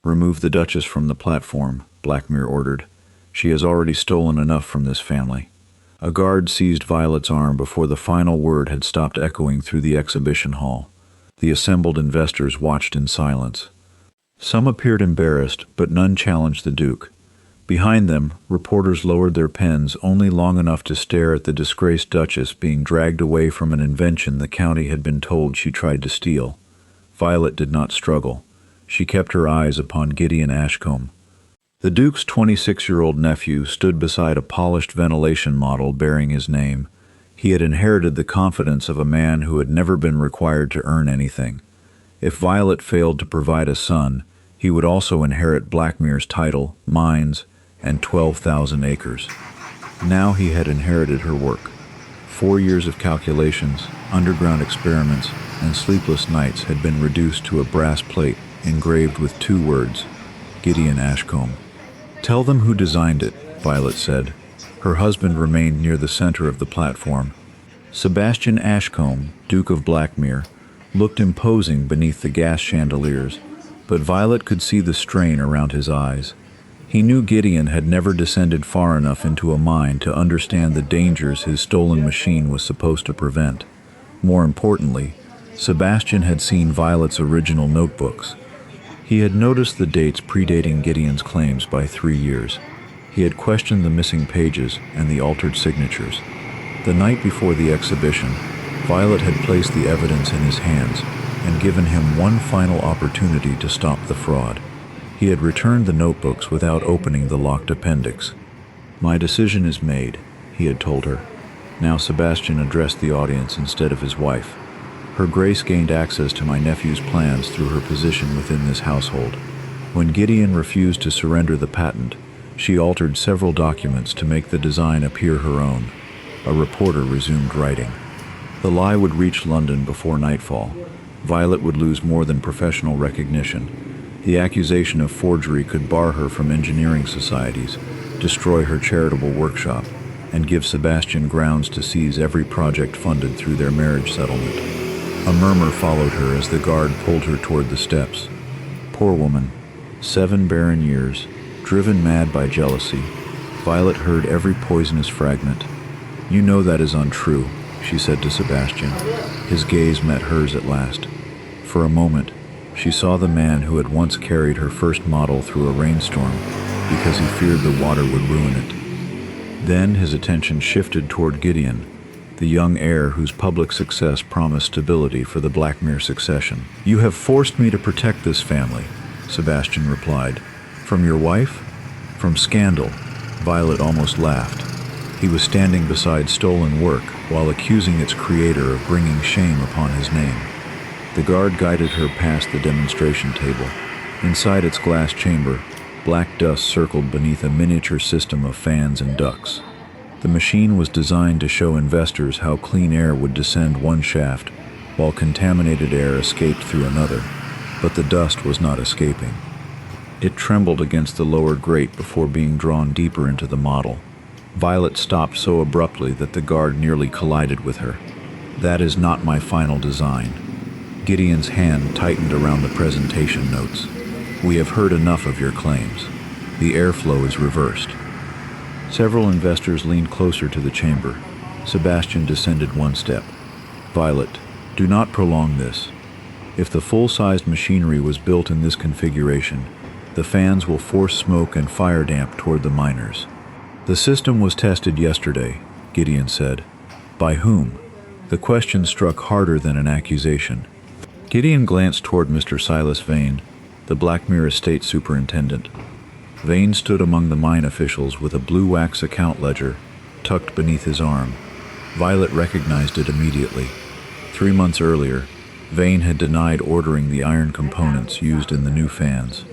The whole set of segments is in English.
"Remove the Duchess from the platform," Blackmere ordered. "She has already stolen enough from this family." A guard seized Violet's arm before the final word had stopped echoing through the exhibition hall. The assembled investors watched in silence. Some appeared embarrassed, but none challenged the Duke. Behind them, reporters lowered their pens only long enough to stare at the disgraced Duchess being dragged away from an invention the county had been told she tried to steal. Violet did not struggle. She kept her eyes upon Gideon Ashcombe. The Duke's 26-year-old nephew stood beside a polished ventilation model bearing his name. He had inherited the confidence of a man who had never been required to earn anything. If Violet failed to provide a son, he would also inherit Blackmere's title, mines, and 12,000 acres. Now he had inherited her work. 4 years of calculations, underground experiments, and sleepless nights had been reduced to a brass plate engraved with 2 words, Gideon Ashcombe. "Tell them who designed it," Violet said. Her husband remained near the center of the platform. Sebastian Ashcombe, Duke of Blackmere, looked imposing beneath the gas chandeliers, but Violet could see the strain around his eyes. He knew Gideon had never descended far enough into a mine to understand the dangers his stolen machine was supposed to prevent. More importantly, Sebastian had seen Violet's original notebooks. He had noticed the dates predating Gideon's claims by 3 years. He had questioned the missing pages and the altered signatures. The night before the exhibition, Violet had placed the evidence in his hands and given him one final opportunity to stop the fraud. He had returned the notebooks without opening the locked appendix. "My decision is made," he had told her. Now Sebastian addressed the audience instead of his wife. "Her Grace gained access to my nephew's plans through her position within this household. When Gideon refused to surrender the patent, she altered several documents to make the design appear her own." A reporter resumed writing. The lie would reach London before nightfall. Violet would lose more than professional recognition. The accusation of forgery could bar her from engineering societies, destroy her charitable workshop, and give Sebastian grounds to seize every project funded through their marriage settlement. A murmur followed her as the guard pulled her toward the steps. Poor woman. 7 barren years, driven mad by jealousy. Violet heard every poisonous fragment. "You know that is untrue," she said to Sebastian. His gaze met hers at last. For a moment, she saw the man who had once carried her first model through a rainstorm because he feared the water would ruin it. Then his attention shifted toward Gideon, the young heir whose public success promised stability for the Blackmere succession. "You have forced me to protect this family," Sebastian replied. "From your wife? From scandal." Violet almost laughed. He was standing beside stolen work while accusing its creator of bringing shame upon his name. The guard guided her past the demonstration table. Inside its glass chamber, black dust circled beneath a miniature system of fans and ducts. The machine was designed to show investors how clean air would descend one shaft while contaminated air escaped through another, but the dust was not escaping. It trembled against the lower grate before being drawn deeper into the model. Violet stopped so abruptly that the guard nearly collided with her. "That is not my final design." Gideon's hand tightened around the presentation notes. "We have heard enough of your claims. The airflow is reversed." Several investors leaned closer to the chamber. Sebastian descended 1 step. "Violet, do not prolong this. If the full-sized machinery was built in this configuration, the fans will force smoke and fire damp toward the miners." "The system was tested yesterday," Gideon said. "By whom?" The question struck harder than an accusation. Gideon glanced toward Mr. Silas Vane, the Blackmere estate superintendent. Vane stood among the mine officials with a blue wax account ledger tucked beneath his arm. Violet recognized it immediately. 3 months earlier, Vane had denied ordering the iron components used in the new fans.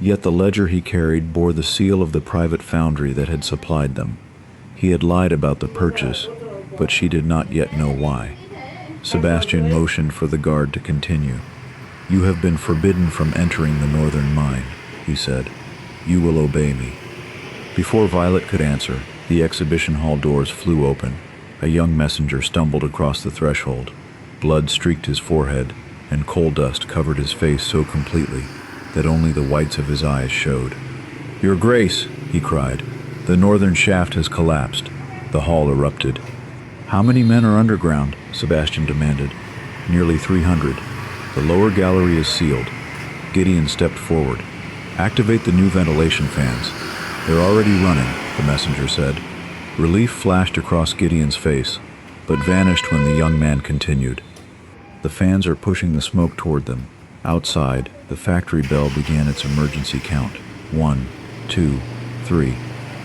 Yet the ledger he carried bore the seal of the private foundry that had supplied them. He had lied about the purchase, but she did not yet know why. Sebastian motioned for the guard to continue. "You have been forbidden from entering the northern mine," he said. "You will obey me." Before Violet could answer, the exhibition hall doors flew open. A young messenger stumbled across the threshold. Blood streaked his forehead, and coal dust covered his face so completely that only the whites of his eyes showed. "Your Grace," he cried, "the northern shaft has collapsed." The hall erupted. "How many men are underground?" Sebastian demanded. "Nearly 300. The lower gallery is sealed." Gideon stepped forward. "Activate the new ventilation fans." "They're already running," the messenger said. Relief flashed across Gideon's face, but vanished when the young man continued. "The fans are pushing the smoke toward them." Outside, the factory bell began its emergency count. 1, 2, 3.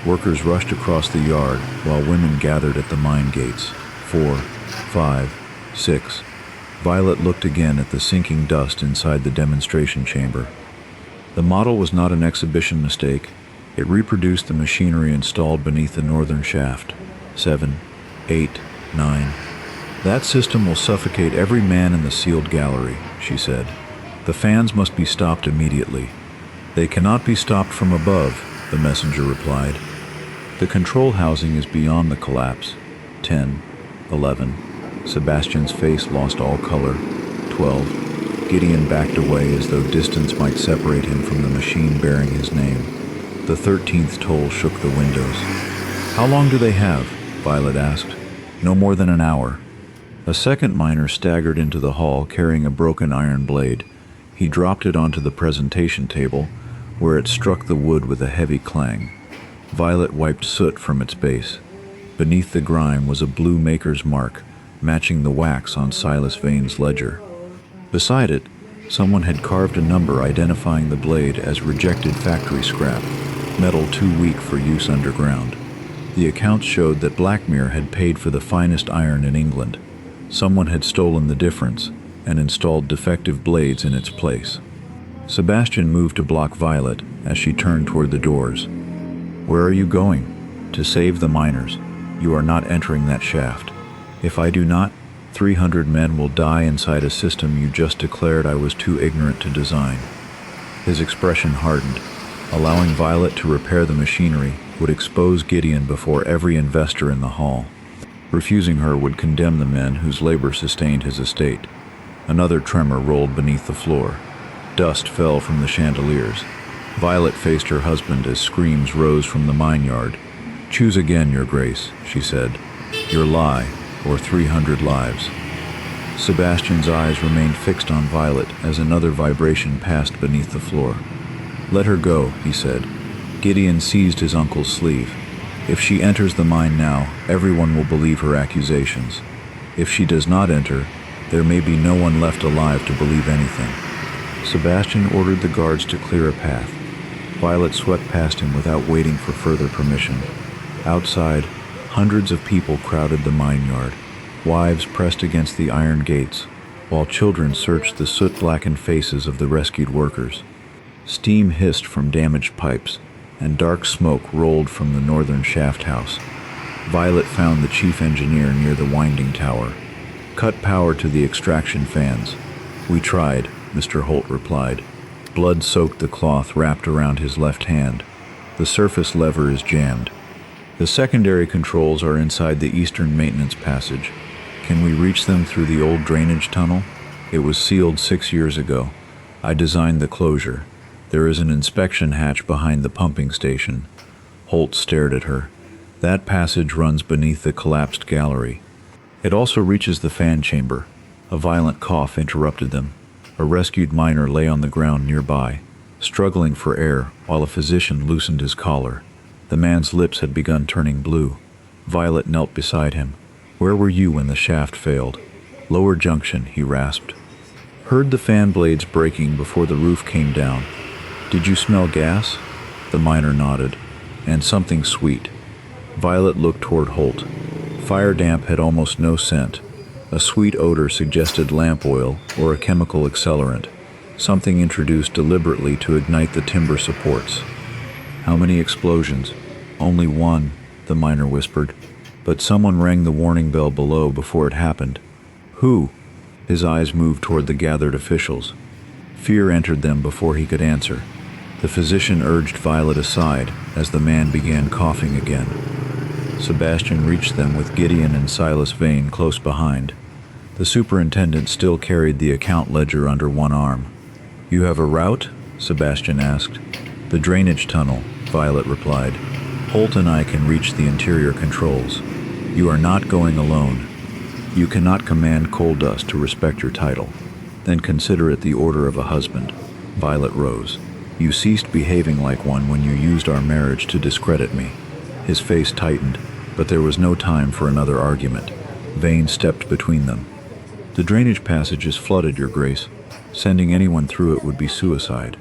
Workers rushed across the yard while women gathered at the mine gates. 4, 5, 6. Violet looked again at the sinking dust inside the demonstration chamber. The model was not an exhibition mistake. It reproduced the machinery installed beneath the northern shaft. 7, 8, 9. "That system will suffocate every man in the sealed gallery," she said. "The fans must be stopped immediately." "They cannot be stopped from above," the messenger replied. "The control housing is beyond the collapse." 10, 11. Sebastian's face lost all color. 12. Gideon backed away as though distance might separate him from the machine bearing his name. The 13th toll shook the windows. "How long do they have?" Violet asked. "No more than an hour." A second miner staggered into the hall carrying a broken iron blade. He dropped it onto the presentation table, where it struck the wood with a heavy clang. Violet wiped soot from its base. Beneath the grime was a blue maker's mark, matching the wax on Silas Vane's ledger. Beside it, someone had carved a number identifying the blade as rejected factory scrap, metal too weak for use underground. The accounts showed that Blackmere had paid for the finest iron in England. Someone had stolen the difference and installed defective blades in its place. Sebastian moved to block Violet as she turned toward the doors. "Where are you going?" "To save the miners. You are not entering that shaft. If I do not, 300 men will die inside a system you just declared I was too ignorant to design." His expression hardened. Allowing Violet to repair the machinery would expose Gideon before every investor in the hall. Refusing her would condemn the men whose labor sustained his estate. Another tremor rolled beneath the floor. Dust fell from the chandeliers. Violet faced her husband as screams rose from the mine yard. "Choose again, Your Grace," she said. "Your lie, or 300 lives." Sebastian's eyes remained fixed on Violet as another vibration passed beneath the floor. "Let her go," he said. Gideon seized his uncle's sleeve. "If she enters the mine now, everyone will believe her accusations. If she does not enter, there may be no one left alive to believe anything." Sebastian ordered the guards to clear a path. Violet swept past him without waiting for further permission. Outside, hundreds of people crowded the mine yard. Wives pressed against the iron gates, while children searched the soot-blackened faces of the rescued workers. Steam hissed from damaged pipes, and dark smoke rolled from the northern shaft house. Violet found the chief engineer near the winding tower. "Cut power to the extraction fans." "We tried," Mr. Holt replied. Blood soaked the cloth wrapped around his left hand. "The surface lever is jammed. The secondary controls are inside the eastern maintenance passage. Can we reach them through the old drainage tunnel? It was sealed 6 years ago. I designed the closure. There is an inspection hatch behind the pumping station." Holt stared at her. "That passage runs beneath the collapsed gallery. It also reaches the fan chamber." A violent cough interrupted them. A rescued miner lay on the ground nearby, struggling for air while a physician loosened his collar. The man's lips had begun turning blue. Violet knelt beside him. "Where were you when the shaft failed?" "Lower junction," he rasped. "Heard the fan blades breaking before the roof came down. Did you smell gas?" The miner nodded. "And something sweet." Violet looked toward Holt. Fire damp had almost no scent. A sweet odor suggested lamp oil or a chemical accelerant, something introduced deliberately to ignite the timber supports. "How many explosions?" "Only one," the miner whispered. "But someone rang the warning bell below before it happened." "Who?" His eyes moved toward the gathered officials. Fear entered them before he could answer. The physician urged Violet aside as the man began coughing again. Sebastian reached them with Gideon and Silas Vane close behind. The superintendent still carried the account ledger under one arm. "You have a route?" Sebastian asked. The drainage tunnel, Violet replied. Holt and I can reach the interior controls. You are not going alone. You cannot command coal dust to respect your title. Then consider it the order of a husband. Violet rose. You ceased behaving like one when you used our marriage to discredit me. His face tightened, but there was no time for another argument. Vane stepped between them. The drainage passage is flooded, Your Grace. Sending anyone through it would be suicide.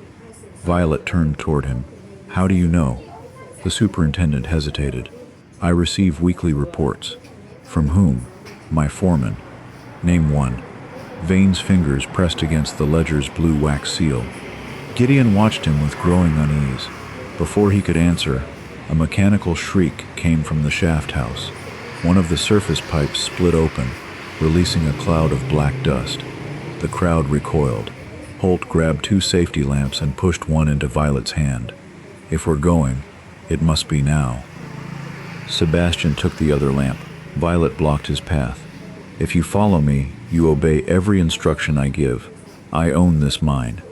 Violet turned toward him. How do you know? The superintendent hesitated. I receive weekly reports. From whom? My foreman. Name one. Vane's fingers pressed against the ledger's blue wax seal. Gideon watched him with growing unease. Before he could answer, a mechanical shriek came from the shaft house. One of the surface pipes split open, releasing a cloud of black dust. The crowd recoiled. Holt grabbed 2 safety lamps and pushed one into Violet's hand. If we're going, it must be now. Sebastian took the other lamp. Violet blocked his path. If you follow me, you obey every instruction I give. I own this mine.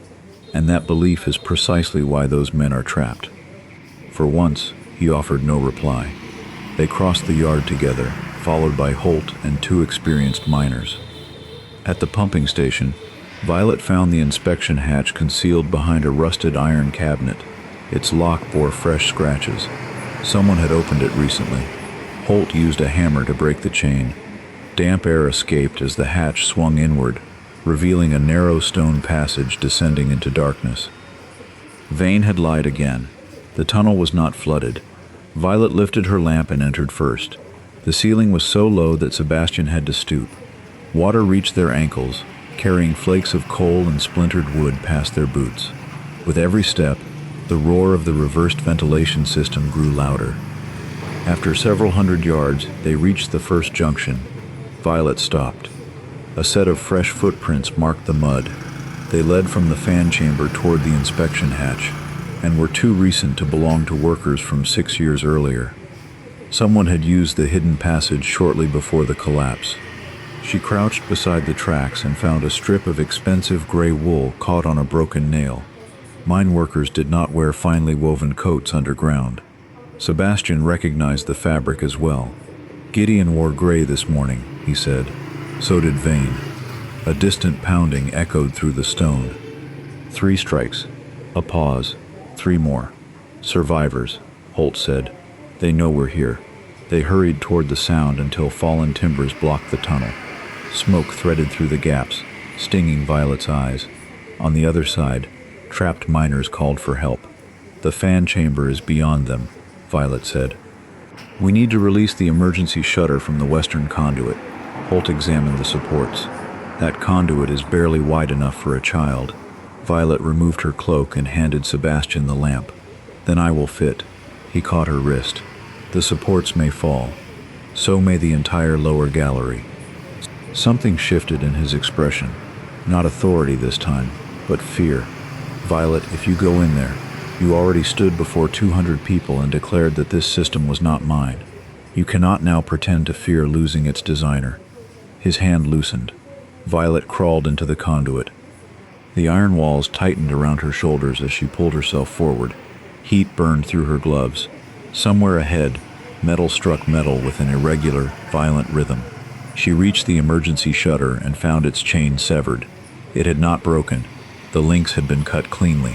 And that belief is precisely why those men are trapped. For once, he offered no reply. They crossed the yard together, followed by Holt and 2 experienced miners. At the pumping station, Violet found the inspection hatch concealed behind a rusted iron cabinet. Its lock bore fresh scratches. Someone had opened it recently. Holt used a hammer to break the chain. Damp air escaped as the hatch swung inward, revealing a narrow stone passage descending into darkness. Vane had lied again. The tunnel was not flooded. Violet lifted her lamp and entered first. The ceiling was so low that Sebastian had to stoop. Water reached their ankles, carrying flakes of coal and splintered wood past their boots. With every step, the roar of the reversed ventilation system grew louder. After several hundred yards, they reached the first junction. Violet stopped. A set of fresh footprints marked the mud. They led from the fan chamber toward the inspection hatch, and were too recent to belong to workers from 6 years earlier. Someone had used the hidden passage shortly before the collapse. She crouched beside the tracks and found a strip of expensive gray wool caught on a broken nail. Mine workers did not wear finely woven coats underground. Sebastian recognized the fabric as well. Gideon wore gray this morning, he said. So did Vane. A distant pounding echoed through the stone. 3 strikes. A pause. 3 more. Survivors, Holt said. They know we're here. They hurried toward the sound until fallen timbers blocked the tunnel. Smoke threaded through the gaps, stinging Violet's eyes. On the other side, trapped miners called for help. The fan chamber is beyond them, Violet said. We need to release the emergency shutter from the western conduit. Holt examined the supports. That conduit is barely wide enough for a child. Violet removed her cloak and handed Sebastian the lamp. Then I will fit. He caught her wrist. The supports may fall. So may the entire lower gallery. Something shifted in his expression. Not authority this time, but fear. Violet, if you go in there, you already stood before 200 people and declared that this system was not mine. You cannot now pretend to fear losing its designer. His hand loosened. Violet crawled into the conduit. The iron walls tightened around her shoulders as she pulled herself forward. Heat burned through her gloves. Somewhere ahead, metal struck metal with an irregular, violent rhythm. She reached the emergency shutter and found its chain severed. It had not broken. The links had been cut cleanly.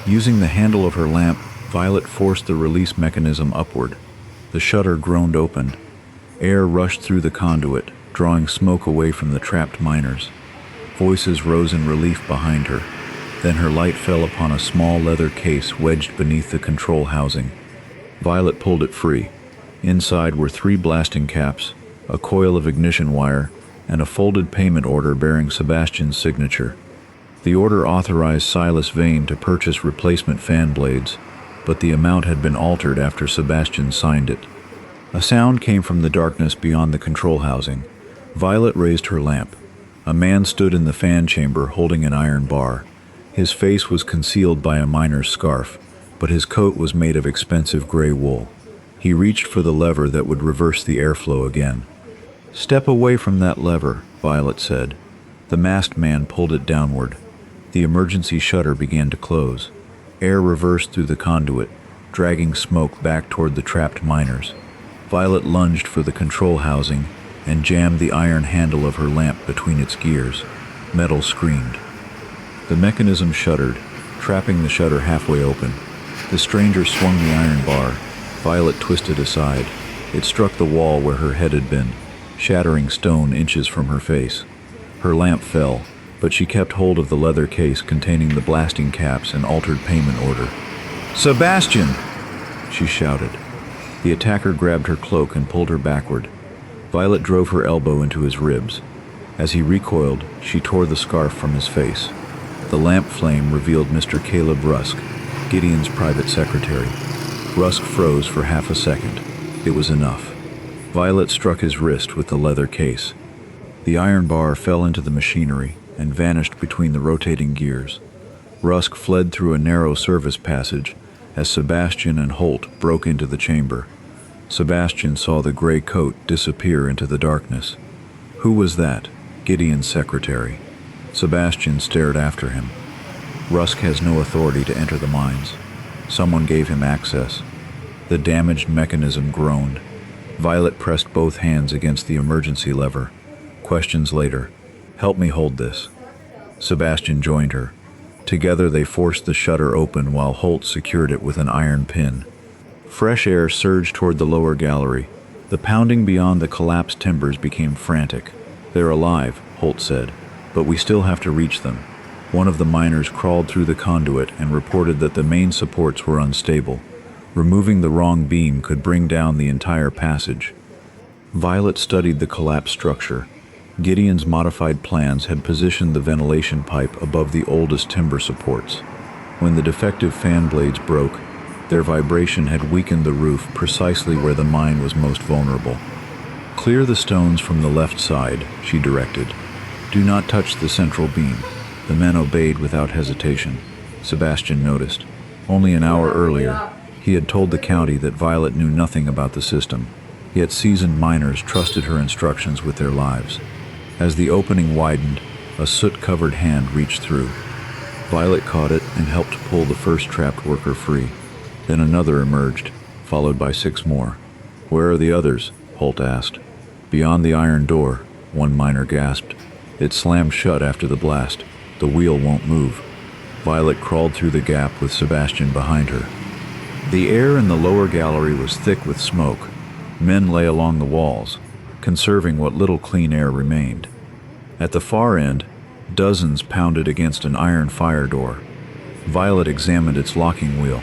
Using the handle of her lamp, Violet forced the release mechanism upward. The shutter groaned open. Air rushed through the conduit, drawing smoke away from the trapped miners. Voices rose in relief behind her. Then her light fell upon a small leather case wedged beneath the control housing. Violet pulled it free. Inside were 3 blasting caps, a coil of ignition wire, and a folded payment order bearing Sebastian's signature. The order authorized Silas Vane to purchase replacement fan blades, but the amount had been altered after Sebastian signed it. A sound came from the darkness beyond the control housing. Violet raised her lamp. A man stood in the fan chamber holding an iron bar. His face was concealed by a miner's scarf, but his coat was made of expensive gray wool. He reached for the lever that would reverse the airflow again. "Step away from that lever," Violet said. The masked man pulled it downward. The emergency shutter began to close. Air reversed through the conduit, dragging smoke back toward the trapped miners. Violet lunged for the control housing and jammed the iron handle of her lamp between its gears. Metal screamed. The mechanism shuddered, trapping the shutter halfway open. The stranger swung the iron bar. Violet twisted aside. It struck the wall where her head had been, shattering stone inches from her face. Her lamp fell, but she kept hold of the leather case containing the blasting caps and altered payment order. "Sebastian!" she shouted. The attacker grabbed her cloak and pulled her backward. Violet drove her elbow into his ribs. As he recoiled, she tore the scarf from his face. The lamp flame revealed Mr. Caleb Rusk, Gideon's private secretary. Rusk froze for half a second. It was enough. Violet struck his wrist with the leather case. The iron bar fell into the machinery and vanished between the rotating gears. Rusk fled through a narrow service passage as Sebastian and Holt broke into the chamber. Sebastian saw the gray coat disappear into the darkness. Who was that? Gideon's secretary. Sebastian stared after him. Rusk has no authority to enter the mines. Someone gave him access. The damaged mechanism groaned. Violet pressed both hands against the emergency lever. Questions later. "Help me hold this." Sebastian joined her. Together they forced the shutter open while Holt secured it with an iron pin. Fresh air surged toward the lower gallery. The pounding beyond the collapsed timbers became frantic. "They're alive," Holt said, "but we still have to reach them." One of the miners crawled through the conduit and reported that the main supports were unstable. Removing the wrong beam could bring down the entire passage. Violet studied the collapsed structure. Gideon's modified plans had positioned the ventilation pipe above the oldest timber supports. When the defective fan blades broke, their vibration had weakened the roof precisely where the mine was most vulnerable. "Clear the stones from the left side," she directed. "Do not touch the central beam." The men obeyed without hesitation. Sebastian noticed. Only an hour earlier, he had told the county that Violet knew nothing about the system, yet seasoned miners trusted her instructions with their lives. As the opening widened, a soot-covered hand reached through. Violet caught it and helped pull the first trapped worker free. Then another emerged, followed by 6 more. "Where are the others?" Holt asked. "Beyond the iron door," one miner gasped. "It slammed shut after the blast. The wheel won't move." Violet crawled through the gap with Sebastian behind her. The air in the lower gallery was thick with smoke. Men lay along the walls, conserving what little clean air remained. At the far end, dozens pounded against an iron fire door. Violet examined its locking wheel.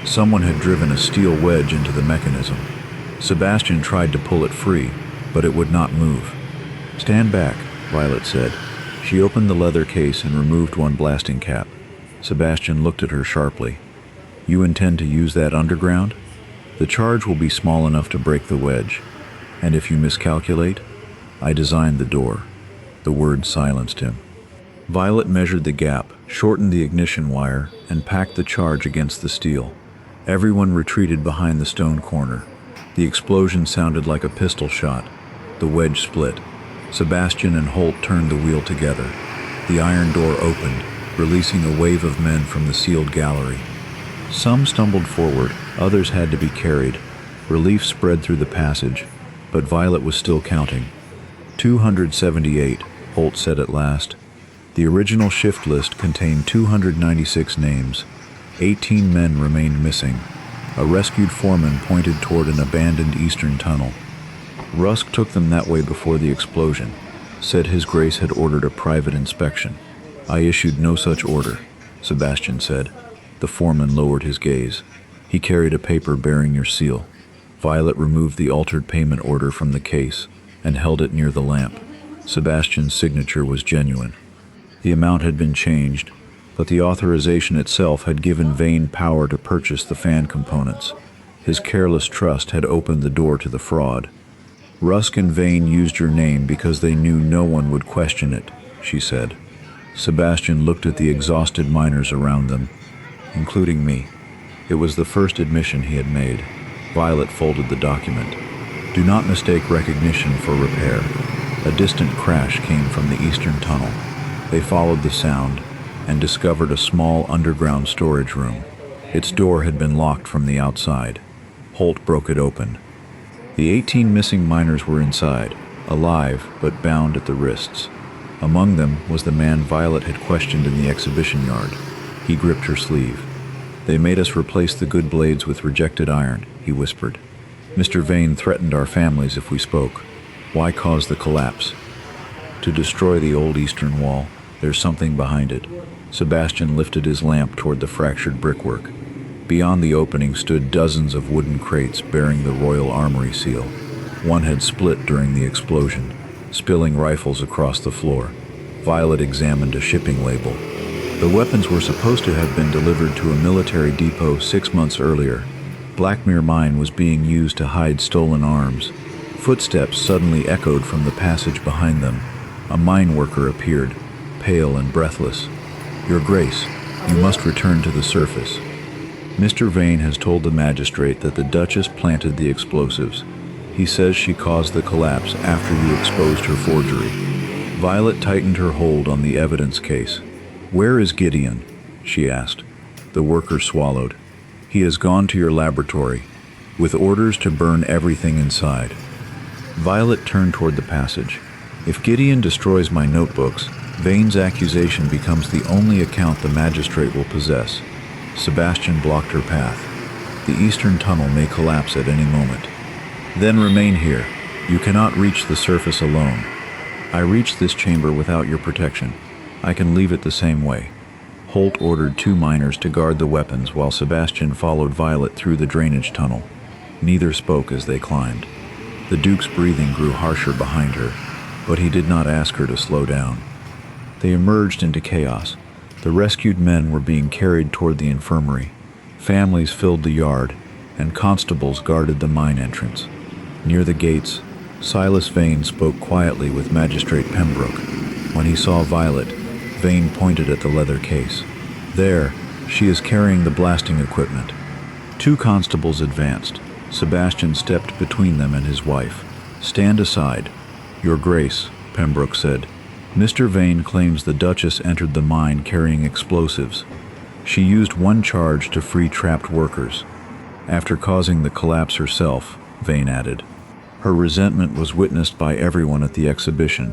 Someone had driven a steel wedge into the mechanism. Sebastian tried to pull it free, but it would not move. "Stand back," Violet said. She opened the leather case and removed one blasting cap. Sebastian looked at her sharply. "You intend to use that underground? The charge will be small enough to break the wedge. And if you miscalculate, I designed the door." The word silenced him. Violet measured the gap, shortened the ignition wire, and packed the charge against the steel. Everyone retreated behind the stone corner. The explosion sounded like a pistol shot. The wedge split. Sebastian and Holt turned the wheel together. The iron door opened, releasing a wave of men from the sealed gallery. Some stumbled forward, others had to be carried. Relief spread through the passage, but Violet was still counting. 278, Holt said at last. The original shift list contained 296 names. 18 men remained missing. A rescued foreman pointed toward an abandoned eastern tunnel. Rusk took them that way before the explosion, said His Grace had ordered a private inspection. "I issued no such order," Sebastian said. The foreman lowered his gaze. "He carried a paper bearing your seal." Violet removed the altered payment order from the case and held it near the lamp. Sebastian's signature was genuine. The amount had been changed, but the authorization itself had given Vane power to purchase the fan components. His careless trust had opened the door to the fraud. "Rusk and Vane used your name because they knew no one would question it," she said. Sebastian looked at the exhausted miners around them, including me. It was the first admission he had made. Violet folded the document. "Do not mistake recognition for repair." A distant crash came from the eastern tunnel. They followed the sound. and discovered a small underground storage room. Its door had been locked from the outside. Holt broke it open. The 18 missing miners were inside, alive but bound at the wrists. Among them was the man Violet had questioned in the exhibition yard. He gripped her sleeve. "They made us replace the good blades with rejected iron," he whispered. "Mr. Vane threatened our families if we spoke. Why cause the collapse?" "To destroy the old eastern wall. There's something behind it." Sebastian lifted his lamp toward the fractured brickwork. Beyond the opening stood dozens of wooden crates bearing the Royal Armory seal. One had split during the explosion, spilling rifles across the floor. Violet examined a shipping label. The weapons were supposed to have been delivered to a military depot 6 months earlier. Blackmere Mine was being used to hide stolen arms. Footsteps suddenly echoed from the passage behind them. A mine worker appeared, pale and breathless. "Your Grace, you must return to the surface." "Mr. Vane has told the magistrate that the Duchess planted the explosives. He says she caused the collapse after you exposed her forgery." Violet tightened her hold on the evidence case. "Where is Gideon?" she asked. The worker swallowed. "He has gone to your laboratory, with orders to burn everything inside." Violet turned toward the passage. "If Gideon destroys my notebooks, Vane's accusation becomes the only account the magistrate will possess." Sebastian blocked her path. "The eastern tunnel may collapse at any moment. Then remain here. You cannot reach the surface alone. I reached this chamber without your protection. I can leave it the same way." Holt ordered 2 miners to guard the weapons while Sebastian followed Violet through the drainage tunnel. Neither spoke as they climbed. The Duke's breathing grew harsher behind her, but he did not ask her to slow down. They emerged into chaos. The rescued men were being carried toward the infirmary. Families filled the yard, and constables guarded the mine entrance. Near the gates, Silas Vane spoke quietly with Magistrate Pembroke. When he saw Violet, Vane pointed at the leather case. "There, she is carrying the blasting equipment." 2 constables advanced. Sebastian stepped between them and his wife. "Stand aside." "Your Grace," Pembroke said. "Mr. Vane claims the Duchess entered the mine carrying explosives. She used one charge to free trapped workers, after causing the collapse herself," Vane added. "Her resentment was witnessed by everyone at the exhibition."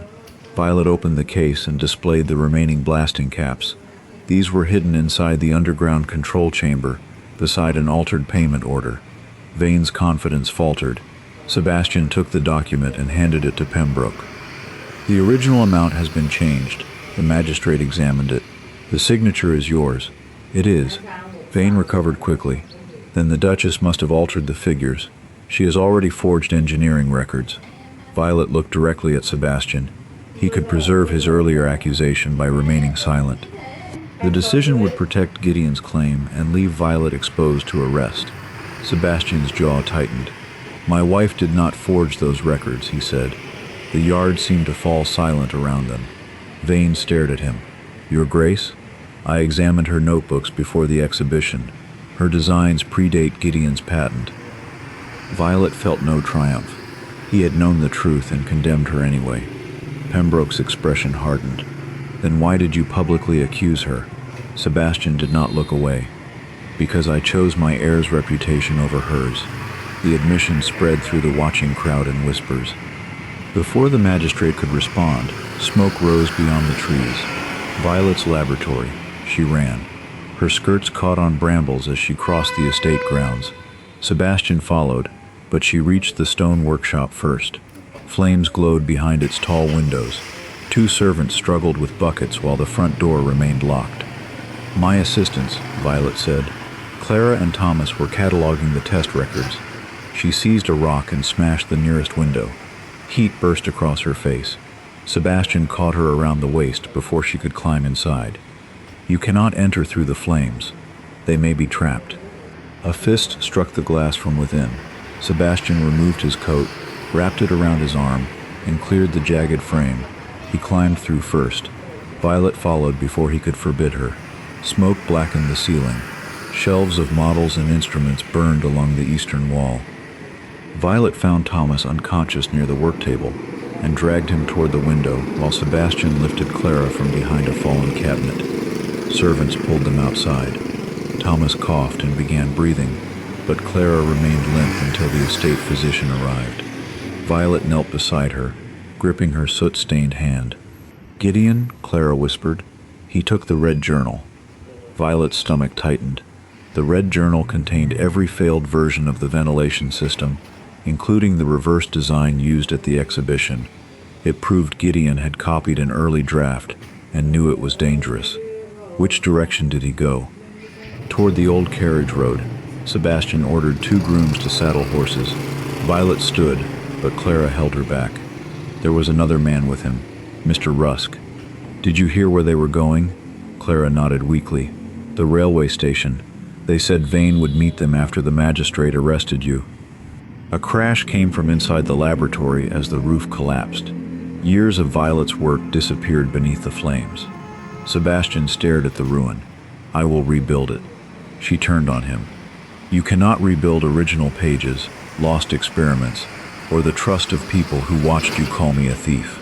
Violet opened the case and displayed the remaining blasting caps. These were hidden inside the underground control chamber, beside an altered payment order. Vane's confidence faltered. Sebastian took the document and handed it to Pembroke. "The original amount has been changed." The magistrate examined it. "The signature is yours." "It is." Vane recovered quickly. "Then the Duchess must have altered the figures. She has already forged engineering records." Violet looked directly at Sebastian. He could preserve his earlier accusation by remaining silent. The decision would protect Gideon's claim and leave Violet exposed to arrest. Sebastian's jaw tightened. "My wife did not forge those records," he said. The yard seemed to fall silent around them. Vane stared at him. "Your Grace, I examined her notebooks before the exhibition. Her designs predate Gideon's patent." Violet felt no triumph. He had known the truth and condemned her anyway. Pembroke's expression hardened. "Then why did you publicly accuse her?" Sebastian did not look away. "Because I chose my heir's reputation over hers." The admission spread through the watching crowd in whispers. Before the magistrate could respond, smoke rose beyond the trees. Violet's laboratory. She ran. Her skirts caught on brambles as she crossed the estate grounds. Sebastian followed, but she reached the stone workshop first. Flames glowed behind its tall windows. 2 servants struggled with buckets while the front door remained locked. "My assistants," Violet said. Clara and Thomas were cataloging the test records. She seized a rock and smashed the nearest window. Heat burst across her face. Sebastian caught her around the waist before she could climb inside. "You cannot enter through the flames. They may be trapped." A fist struck the glass from within. Sebastian removed his coat, wrapped it around his arm, and cleared the jagged frame. He climbed through first. Violet followed before he could forbid her. Smoke blackened the ceiling. Shelves of models and instruments burned along the eastern wall. Violet found Thomas unconscious near the work table and dragged him toward the window while Sebastian lifted Clara from behind a fallen cabinet. Servants pulled them outside. Thomas coughed and began breathing, but Clara remained limp until the estate physician arrived. Violet knelt beside her, gripping her soot-stained hand. "Gideon," Clara whispered. He took the red journal. Violet's stomach tightened. The red journal contained every failed version of the ventilation system, including the reverse design used at the exhibition. It proved Gideon had copied an early draft and knew it was dangerous. Which direction did he go? Toward the old carriage road. Sebastian ordered 2 grooms to saddle horses. Violet stood, but Clara held her back. There was another man with him, Mr. Rusk. "Did you hear where they were going?" Clara nodded weakly. "The railway station. They said Vane would meet them after the magistrate arrested you." A crash came from inside the laboratory as the roof collapsed. Years of Violet's work disappeared beneath the flames. Sebastian stared at the ruin. "I will rebuild it." She turned on him. "You cannot rebuild original pages, lost experiments, or the trust of people who watched you call me a thief.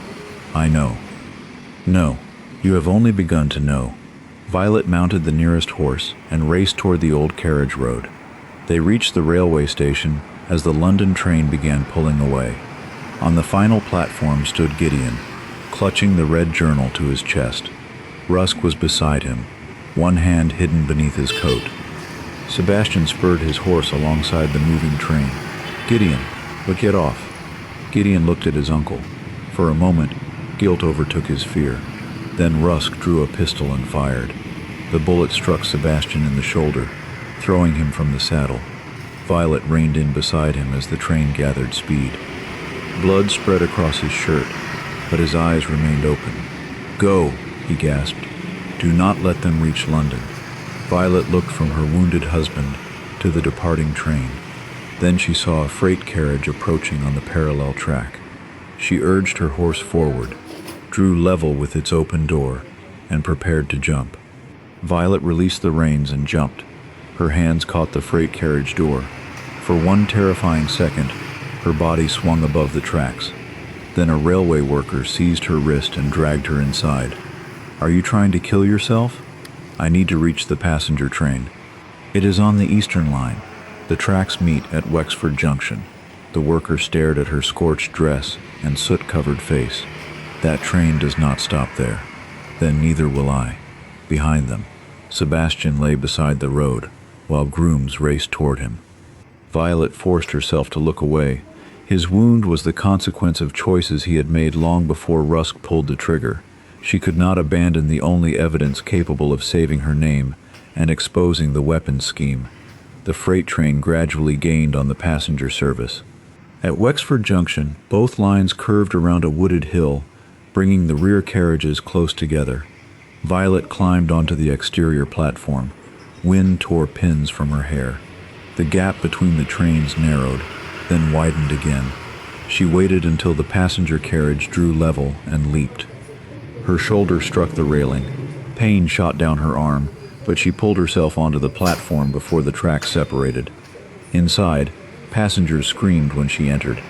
I know." "No, you have only begun to know." Violet mounted the nearest horse and raced toward the old carriage road. They reached the railway station as the London train began pulling away. On the final platform stood Gideon, clutching the red journal to his chest. Rusk was beside him, one hand hidden beneath his coat. Sebastian spurred his horse alongside the moving train. "Gideon, but get off." Gideon looked at his uncle. For a moment, guilt overtook his fear. Then Rusk drew a pistol and fired. The bullet struck Sebastian in the shoulder, throwing him from the saddle. Violet reined in beside him as the train gathered speed. Blood spread across his shirt, but his eyes remained open. "Go," he gasped. "Do not let them reach London." Violet looked from her wounded husband to the departing train. Then she saw a freight carriage approaching on the parallel track. She urged her horse forward, drew level with its open door, and prepared to jump. Violet released the reins and jumped. Her hands caught the freight carriage door. For one terrifying second, her body swung above the tracks. Then a railway worker seized her wrist and dragged her inside. "Are you trying to kill yourself?" "I need to reach the passenger train." "It is on the Eastern Line. The tracks meet at Wexford Junction." The worker stared at her scorched dress and soot-covered face. "That train does not stop there." "Then neither will I." Behind them, Sebastian lay beside the road, while grooms raced toward him. Violet forced herself to look away. His wound was the consequence of choices he had made long before Rusk pulled the trigger. She could not abandon the only evidence capable of saving her name and exposing the weapons scheme. The freight train gradually gained on the passenger service. At Wexford Junction, both lines curved around a wooded hill, bringing the rear carriages close together. Violet climbed onto the exterior platform. Wind tore pins from her hair. The gap between the trains narrowed, then widened again. She waited until the passenger carriage drew level and leaped. Her shoulder struck the railing. Pain shot down her arm, but she pulled herself onto the platform before the tracks separated. Inside, passengers screamed when she entered.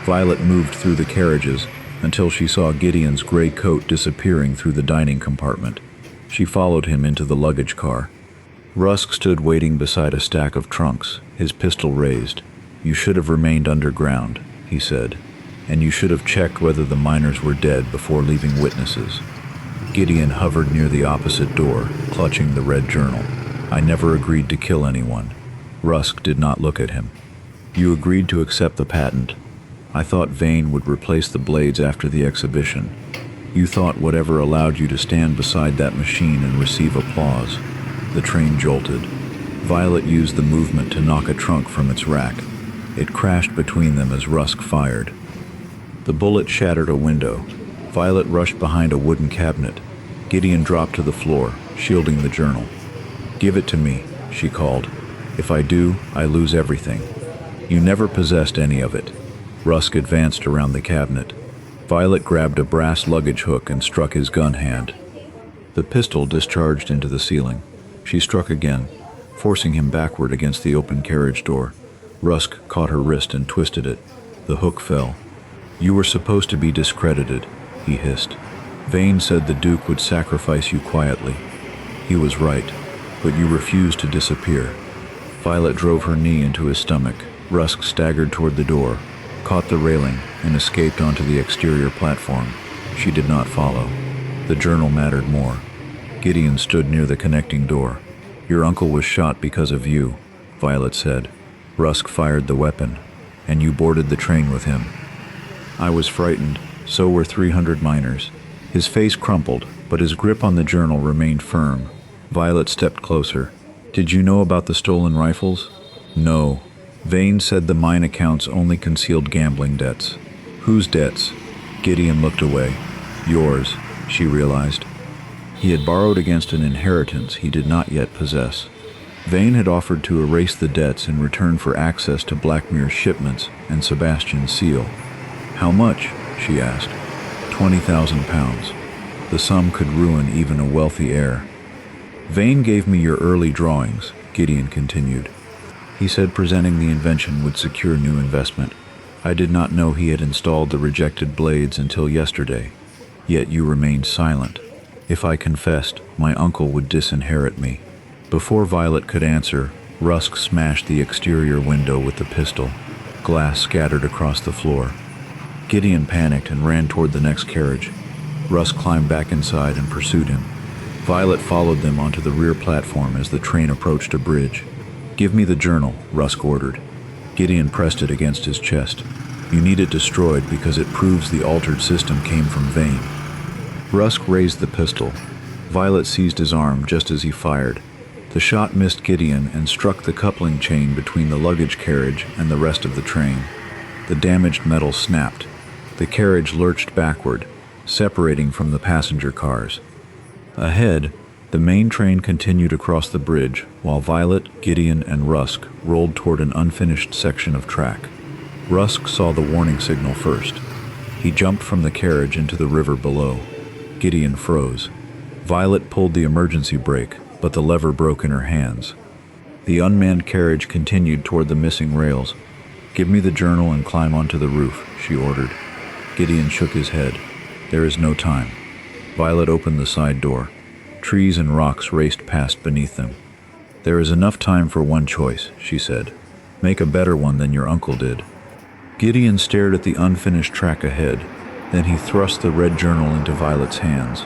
Violet moved through the carriages until she saw Gideon's gray coat disappearing through the dining compartment. She followed him into the luggage car. Rusk stood waiting beside a stack of trunks, his pistol raised. "You should have remained underground," he said, "and you should have checked whether the miners were dead before leaving witnesses." Gideon hovered near the opposite door, clutching the red journal. "I never agreed to kill anyone." Rusk did not look at him. "You agreed to accept the patent. I thought Vane would replace the blades after the exhibition. You thought whatever allowed you to stand beside that machine and receive applause." The train jolted. Violet used the movement to knock a trunk from its rack. It crashed between them as Rusk fired. The bullet shattered a window. Violet rushed behind a wooden cabinet. Gideon dropped to the floor, shielding the journal. "Give it to me," she called. "If I do, I lose everything." "You never possessed any of it." Rusk advanced around the cabinet. Violet grabbed a brass luggage hook and struck his gun hand. The pistol discharged into the ceiling. She struck again, forcing him backward against the open carriage door. Rusk caught her wrist and twisted it. The hook fell. "You were supposed to be discredited," he hissed. "Vane said the Duke would sacrifice you quietly." He was right, but you refused to disappear. Violet drove her knee into his stomach. Rusk staggered toward the door, caught the railing, and escaped onto the exterior platform. She did not follow. The journal mattered more. Gideon stood near the connecting door. Your uncle was shot because of you, Violet said. Rusk fired the weapon, and you boarded the train with him. I was frightened, so were 300 miners. His face crumpled, but his grip on the journal remained firm. Violet stepped closer. Did you know about the stolen rifles? No. Vane said the mine accounts only concealed gambling debts. Whose debts? Gideon looked away. Yours, she realized. He had borrowed against an inheritance he did not yet possess. Vane had offered to erase the debts in return for access to Blackmere's shipments and Sebastian's seal. How much? She asked. 20,000 pounds. The sum could ruin even a wealthy heir. Vane gave me your early drawings, Gideon continued. He said presenting the invention would secure new investment. I did not know he had installed the rejected blades until yesterday. Yet you remained silent. If I confessed, my uncle would disinherit me. Before Violet could answer, Rusk smashed the exterior window with the pistol. Glass scattered across the floor. Gideon panicked and ran toward the next carriage. Rusk climbed back inside and pursued him. Violet followed them onto the rear platform as the train approached a bridge. Give me the journal, Rusk ordered. Gideon pressed it against his chest. You need it destroyed because it proves the altered system came from Vane. Rusk raised the pistol. Violet seized his arm just as he fired. The shot missed Gideon and struck the coupling chain between the luggage carriage and the rest of the train. The damaged metal snapped. The carriage lurched backward, separating from the passenger cars. Ahead, the main train continued across the bridge, while Violet, Gideon, and Rusk rolled toward an unfinished section of track. Rusk saw the warning signal first. He jumped from the carriage into the river below. Gideon froze. Violet pulled the emergency brake, but the lever broke in her hands. The unmanned carriage continued toward the missing rails. Give me the journal and climb onto the roof, she ordered. Gideon shook his head. There is no time. Violet opened the side door. Trees and rocks raced past beneath them. There is enough time for one choice, she said. Make a better one than your uncle did. Gideon stared at the unfinished track ahead. Then he thrust the red journal into Violet's hands.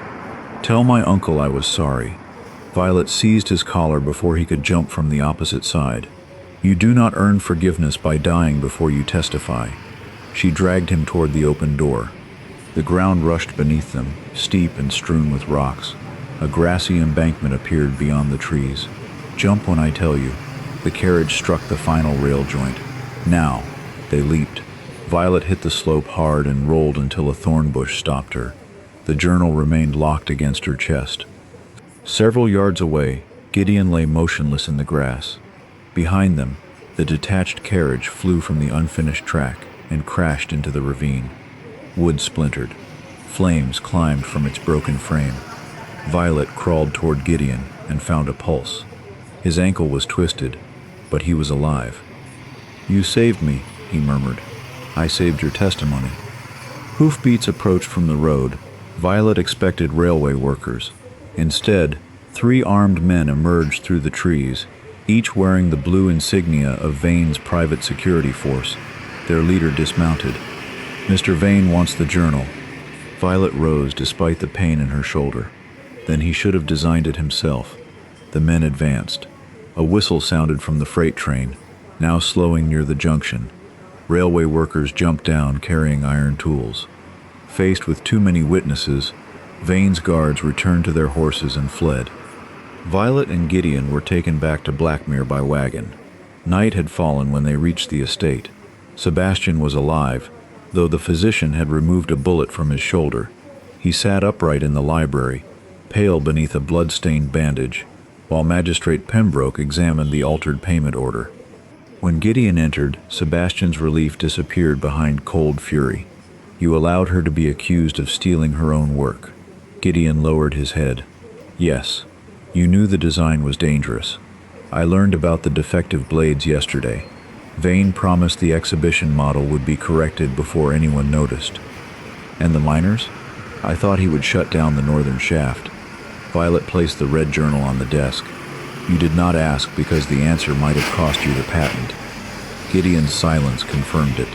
Tell my uncle I was sorry. Violet seized his collar before he could jump from the opposite side. You do not earn forgiveness by dying before you testify. She dragged him toward the open door. The ground rushed beneath them, steep and strewn with rocks. A grassy embankment appeared beyond the trees. Jump when I tell you. The carriage struck the final rail joint. Now, they leaped. Violet hit the slope hard and rolled until a thorn bush stopped her. The journal remained locked against her chest. Several yards away, Gideon lay motionless in the grass. Behind them, the detached carriage flew from the unfinished track and crashed into the ravine. Wood splintered. Flames climbed from its broken frame. Violet crawled toward Gideon and found a pulse. His ankle was twisted, but he was alive. You saved me, he murmured. I saved your testimony. Hoofbeats approached from the road. Violet expected railway workers. Instead, 3 armed men emerged through the trees, each wearing the blue insignia of Vane's private security force. Their leader dismounted. Mr. Vane wants the journal. Violet rose despite the pain in her shoulder. Then he should have designed it himself. The men advanced. A whistle sounded from the freight train, now slowing near the junction. Railway workers jumped down carrying iron tools. Faced with too many witnesses, Vane's guards returned to their horses and fled. Violet and Gideon were taken back to Blackmere by wagon. Night had fallen when they reached the estate. Sebastian was alive, though the physician had removed a bullet from his shoulder. He sat upright in the library, pale beneath a blood-stained bandage, while Magistrate Pembroke examined the altered payment order. When Gideon entered, Sebastian's relief disappeared behind cold fury. You allowed her to be accused of stealing her own work. Gideon lowered his head. Yes, you knew the design was dangerous. I learned about the defective blades yesterday. Vane promised the exhibition model would be corrected before anyone noticed. And the miners? I thought he would shut down the northern shaft. Violet placed the red journal on the desk. You did not ask because the answer might have cost you the patent. Gideon's silence confirmed it.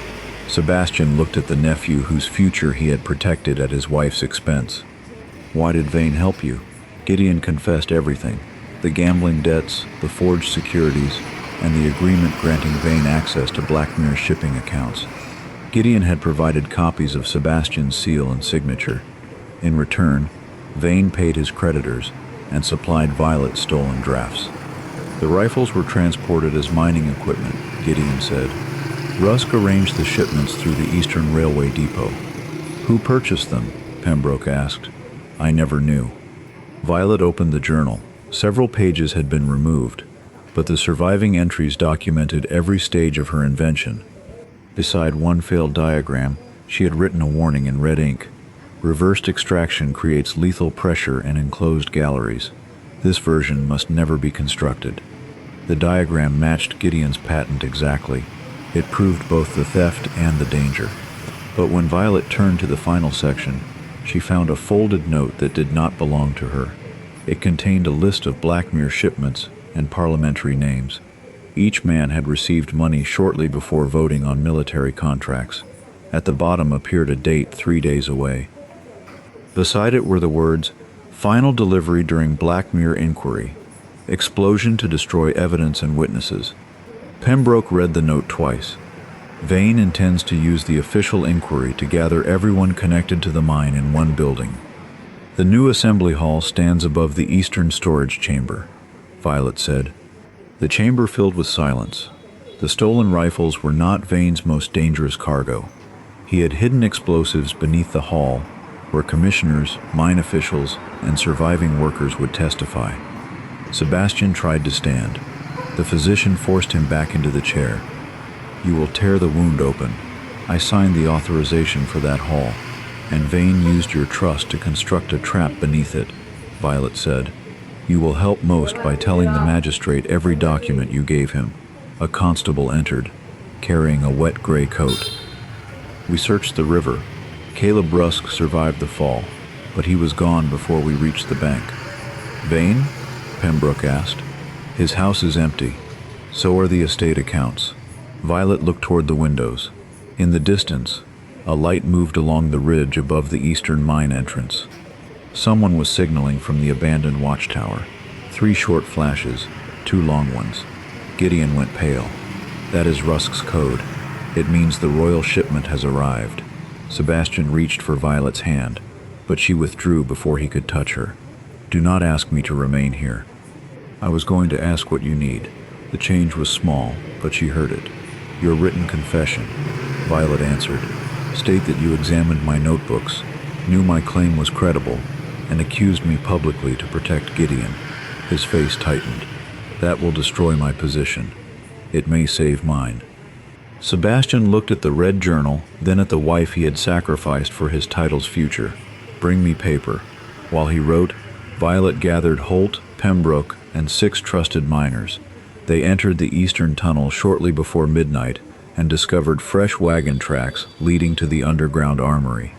Sebastian looked at the nephew whose future he had protected at his wife's expense. Why did Vane help you? Gideon confessed everything. The gambling debts, the forged securities, and the agreement granting Vane access to Blackmere shipping accounts. Gideon had provided copies of Sebastian's seal and signature. In return, Vane paid his creditors and supplied Violet stolen drafts. The rifles were transported as mining equipment, Gideon said. Rusk arranged the shipments through the Eastern Railway Depot. Who purchased them? Pembroke asked. I never knew. Violet opened the journal. Several pages had been removed, but the surviving entries documented every stage of her invention. Beside one failed diagram, she had written a warning in red ink. Reversed extraction creates lethal pressure in enclosed galleries. This version must never be constructed. The diagram matched Gideon's patent exactly. It proved both the theft and the danger. But when Violet turned to the final section, she found a folded note that did not belong to her. It contained a list of Blackmere shipments and parliamentary names. Each man had received money shortly before voting on military contracts. At the bottom appeared a date 3 days away. Beside it were the words, Final delivery during Blackmere inquiry. Explosion to destroy evidence and witnesses. Pembroke read the note twice. Vane intends to use the official inquiry to gather everyone connected to the mine in one building. The new assembly hall stands above the eastern storage chamber, Violet said. The chamber filled with silence. The stolen rifles were not Vane's most dangerous cargo. He had hidden explosives beneath the hall, where commissioners, mine officials, and surviving workers would testify. Sebastian tried to stand. The physician forced him back into the chair. You will tear the wound open. I signed the authorization for that hall, and Vane used your trust to construct a trap beneath it, Violet said. You will help most by telling the magistrate every document you gave him. A constable entered, carrying a wet gray coat. We searched the river. Caleb Rusk survived the fall, but he was gone before we reached the bank. Vane? Pembroke asked. His house is empty. So are the estate accounts. Violet looked toward the windows. In the distance, a light moved along the ridge above the eastern mine entrance. Someone was signaling from the abandoned watchtower. 3 short flashes, 2 long ones. Gideon went pale. That is Rusk's code. It means the royal shipment has arrived. Sebastian reached for Violet's hand, but she withdrew before he could touch her. Do not ask me to remain here. I was going to ask what you need. The change was small, but she heard it. Your written confession, Violet answered. State that you examined my notebooks, knew my claim was credible, and accused me publicly to protect Gideon. His face tightened. That will destroy my position. It may save mine. Sebastian looked at the red journal, then at the wife he had sacrificed for his title's future. Bring me paper. While he wrote, Violet gathered Holt, Pembroke, and 6 trusted miners. They entered the eastern tunnel shortly before midnight and discovered fresh wagon tracks leading to the underground armory.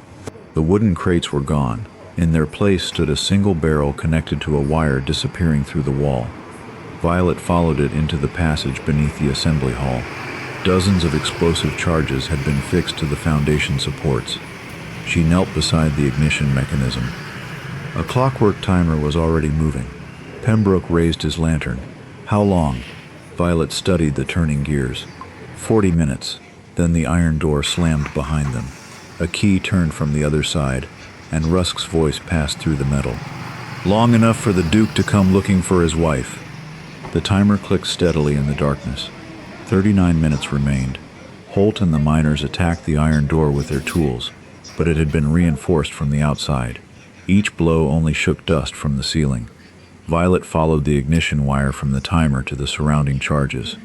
The wooden crates were gone. In their place stood a single barrel connected to a wire disappearing through the wall. Violet followed it into the passage beneath the assembly hall. Dozens of explosive charges had been fixed to the foundation supports. She knelt beside the ignition mechanism. A clockwork timer was already moving. Pembroke raised his lantern. How long? Violet studied the turning gears. 40 minutes. Then the iron door slammed behind them. A key turned from the other side, and Rusk's voice passed through the metal. Long enough for the Duke to come looking for his wife. The timer clicked steadily in the darkness. 39 minutes remained. Holt and the miners attacked the iron door with their tools, but it had been reinforced from the outside. Each blow only shook dust from the ceiling. Violet followed the ignition wire from the timer to the surrounding charges.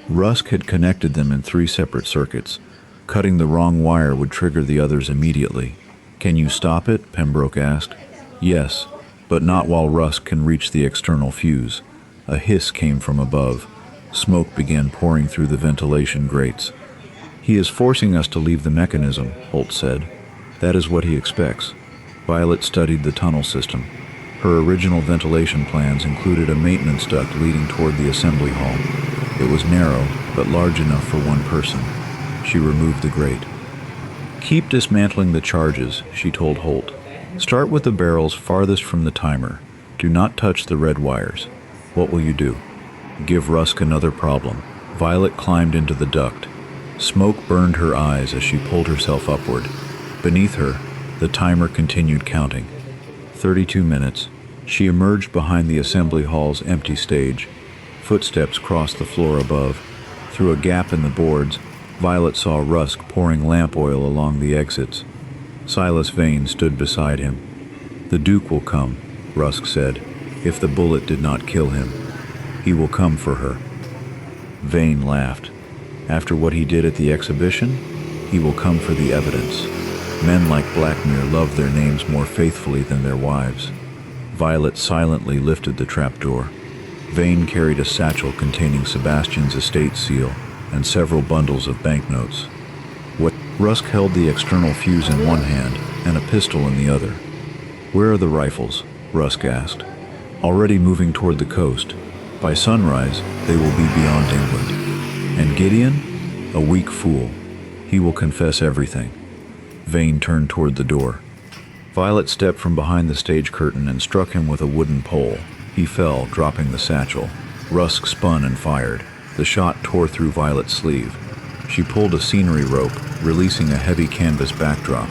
Rusk had connected them in 3 separate circuits. Cutting the wrong wire would trigger the others immediately. Can you stop it? Pembroke asked. Yes, but not while Rusk can reach the external fuse. A hiss came from above. Smoke began pouring through the ventilation grates. He is forcing us to leave the mechanism, Holt said. That is what he expects. Violet studied the tunnel system. Her original ventilation plans included a maintenance duct leading toward the assembly hall. It was narrow, but large enough for one person. She removed the grate. "Keep dismantling the charges," she told Holt. "Start with the barrels farthest from the timer. Do not touch the red wires." "What will you do?" "Give Rusk another problem." Violet climbed into the duct. Smoke burned her eyes as she pulled herself upward. Beneath her, the timer continued counting. 32 minutes. She emerged behind the assembly hall's empty stage. Footsteps crossed the floor above. Through a gap in the boards, Violet saw Rusk pouring lamp oil along the exits. Silas Vane stood beside him. "The Duke will come," Rusk said, "if the bullet did not kill him. He will come for her." Vane laughed. "After what he did at the exhibition, he will come for the evidence. Men like Blackmere love their names more faithfully than their wives." Violet silently lifted the trapdoor. Vane carried a satchel containing Sebastian's estate seal and several bundles of banknotes. Rusk held the external fuse in one hand and a pistol in the other. "Where are the rifles?" Rusk asked. "Already moving toward the coast. By sunrise, they will be beyond England." "And Gideon? A weak fool. He will confess everything." Vane turned toward the door. Violet stepped from behind the stage curtain and struck him with a wooden pole. He fell, dropping the satchel. Rusk spun and fired. The shot tore through Violet's sleeve. She pulled a scenery rope, releasing a heavy canvas backdrop.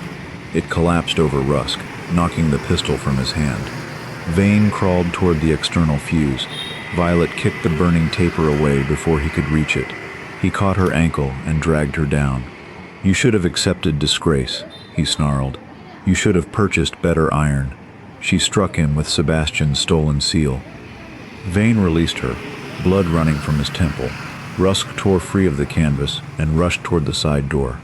It collapsed over Rusk, knocking the pistol from his hand. Vane crawled toward the external fuse. Violet kicked the burning taper away before he could reach it. He caught her ankle and dragged her down. "You should have accepted disgrace," he snarled. "You should have purchased better iron." She struck him with Sebastian's stolen seal. Vane released her, blood running from his temple. Rusk tore free of the canvas and rushed toward the side door.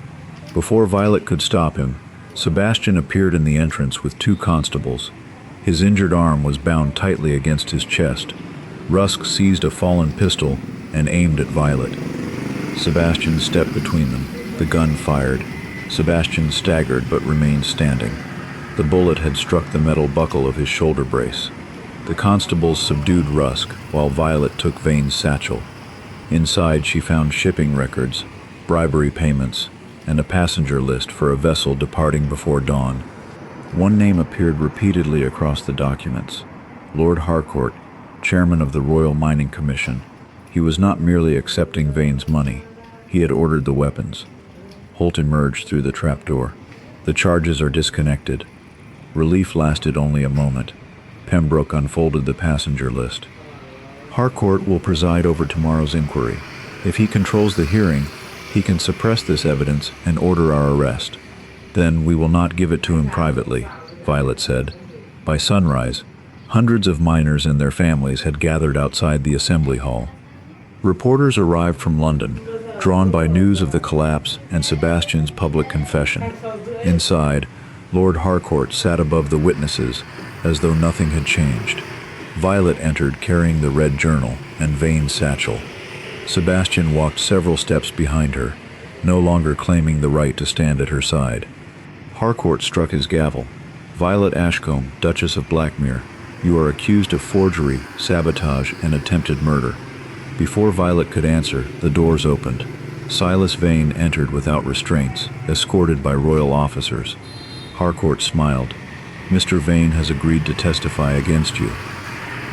Before Violet could stop him, Sebastian appeared in the entrance with 2 constables. His injured arm was bound tightly against his chest. Rusk seized a fallen pistol and aimed at Violet. Sebastian stepped between them. The gun fired. Sebastian staggered but remained standing. The bullet had struck the metal buckle of his shoulder brace. The constables subdued Rusk while Violet took Vane's satchel. Inside she found shipping records, bribery payments, and a passenger list for a vessel departing before dawn. One name appeared repeatedly across the documents: Lord Harcourt, chairman of the Royal Mining Commission. He was not merely accepting Vane's money, he had ordered the weapons. Holt emerged through the trapdoor. "The charges are disconnected." Relief lasted only a moment. Pembroke unfolded the passenger list. "Harcourt will preside over tomorrow's inquiry. If he controls the hearing, he can suppress this evidence and order our arrest. Then we will not give it to him privately," Violet said. By sunrise, hundreds of miners and their families had gathered outside the assembly hall. Reporters arrived from London, drawn by news of the collapse and Sebastian's public confession. Inside, Lord Harcourt sat above the witnesses as though nothing had changed. Violet entered carrying the red journal and Vane's satchel. Sebastian walked several steps behind her, no longer claiming the right to stand at her side. Harcourt struck his gavel. "Violet Ashcombe, Duchess of Blackmere, you are accused of forgery, sabotage, and attempted murder." Before Violet could answer, the doors opened. Silas Vane entered without restraints, escorted by royal officers. Harcourt smiled. "Mr. Vane has agreed to testify against you."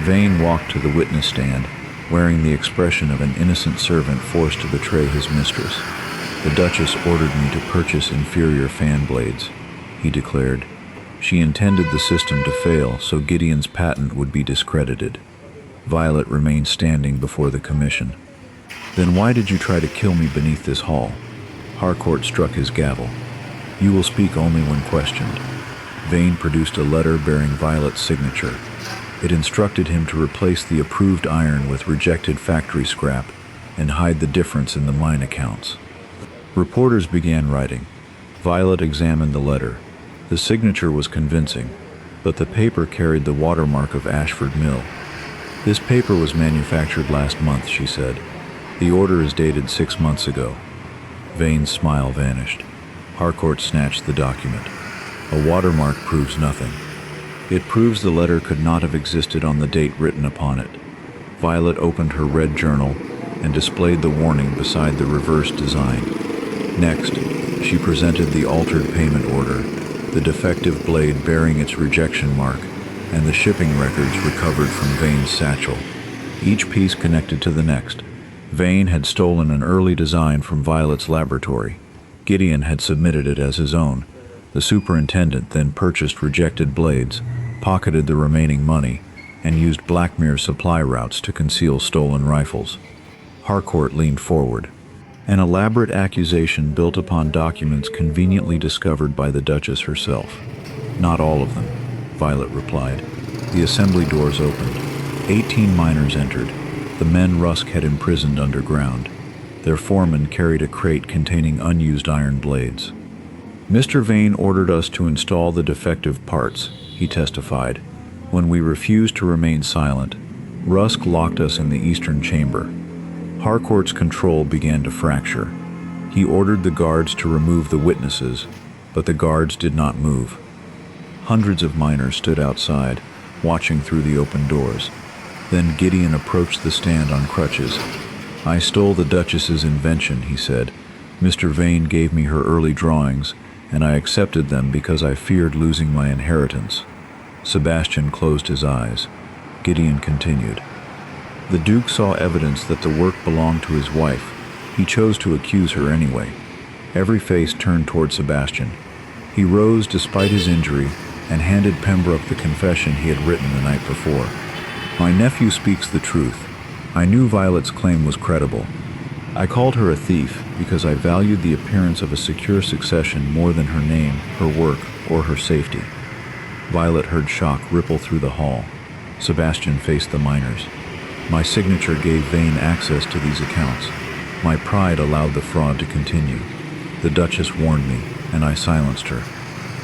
Vane walked to the witness stand, wearing the expression of an innocent servant forced to betray his mistress. "The Duchess ordered me to purchase inferior fan blades," he declared. "She intended the system to fail so Gideon's patent would be discredited." Violet remained standing before the commission. "Then why did you try to kill me beneath this hall?" Harcourt struck his gavel. "You will speak only when questioned." Vane produced a letter bearing Violet's signature. It instructed him to replace the approved iron with rejected factory scrap and hide the difference in the mine accounts. Reporters began writing. Violet examined the letter. The signature was convincing, but the paper carried the watermark of Ashford Mill. "This paper was manufactured last month," she said. "The order is dated 6 months ago." Vane's smile vanished. Harcourt snatched the document. "A watermark proves nothing." It proves the letter could not have existed on the date written upon it. Violet opened her red journal and displayed the warning beside the reverse design. Next, she presented the altered payment order, the defective blade bearing its rejection mark, and the shipping records recovered from Vane's satchel. Each piece connected to the next. Vane had stolen an early design from Violet's laboratory. Gideon had submitted it as his own. The superintendent then purchased rejected blades, pocketed the remaining money, and used Blackmere's supply routes to conceal stolen rifles. Harcourt leaned forward. An elaborate accusation built upon documents conveniently discovered by the Duchess herself. Not all of them, Violet replied. The assembly doors opened. 18 miners entered, the men Rusk had imprisoned underground. Their foreman carried a crate containing unused iron blades. Mr. Vane ordered us to install the defective parts, he testified. When we refused to remain silent, Rusk locked us in the eastern chamber. Harcourt's control began to fracture. He ordered the guards to remove the witnesses, but the guards did not move. Hundreds of miners stood outside, watching through the open doors. Then Gideon approached the stand on crutches. I stole the Duchess's invention, he said. Mr. Vane gave me her early drawings, and I accepted them because I feared losing my inheritance. Sebastian closed his eyes. Gideon continued. The Duke saw evidence that the work belonged to his wife. He chose to accuse her anyway. Every face turned toward Sebastian. He rose despite his injury and handed Pembroke the confession he had written the night before. My nephew speaks the truth. I knew Violet's claim was credible. I called her a thief because I valued the appearance of a secure succession more than her name, her work, or her safety. Violet heard shock ripple through the hall. Sebastian faced the miners. My signature gave Vane access to these accounts. My pride allowed the fraud to continue. The Duchess warned me, and I silenced her.